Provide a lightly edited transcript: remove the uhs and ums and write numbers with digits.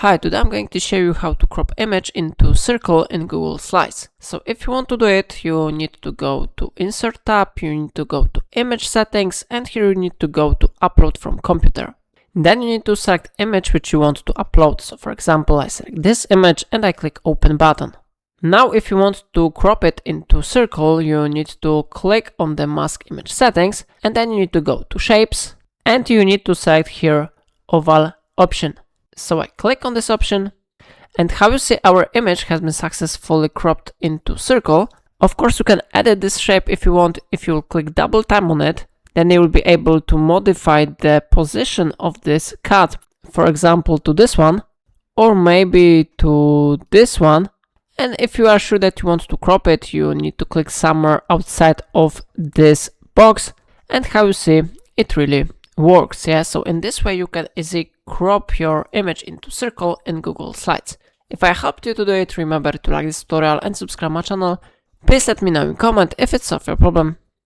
Hi, today I'm going to show you how to crop image into circle in Google Slides. So if you want to do it, you need to go to Insert tab, you need to go to Image Settings, and here you need to go to Upload from Computer. Then you need to select image which you want to upload. So for example, I select this image and I click Open button. Now if you want to crop it into circle, you need to click on the Mask Image Settings, and then you need to go to Shapes, and you need to select here Oval option. So I click on this option, and how you see our image has been successfully cropped into circle. Of course, you can edit this shape if you want. If you click double tap on it, then you will be able to modify the position of this cut, for example to this one, or maybe to this one. And if you are sure that you want to crop it, you need to click somewhere outside of this box, and how you see it really works. Yeah, so in this way you can easily crop your image into circle in Google Slides. If I helped you to do it, remember to like this tutorial and subscribe my channel. Please let me know in comment if it's solved your problem.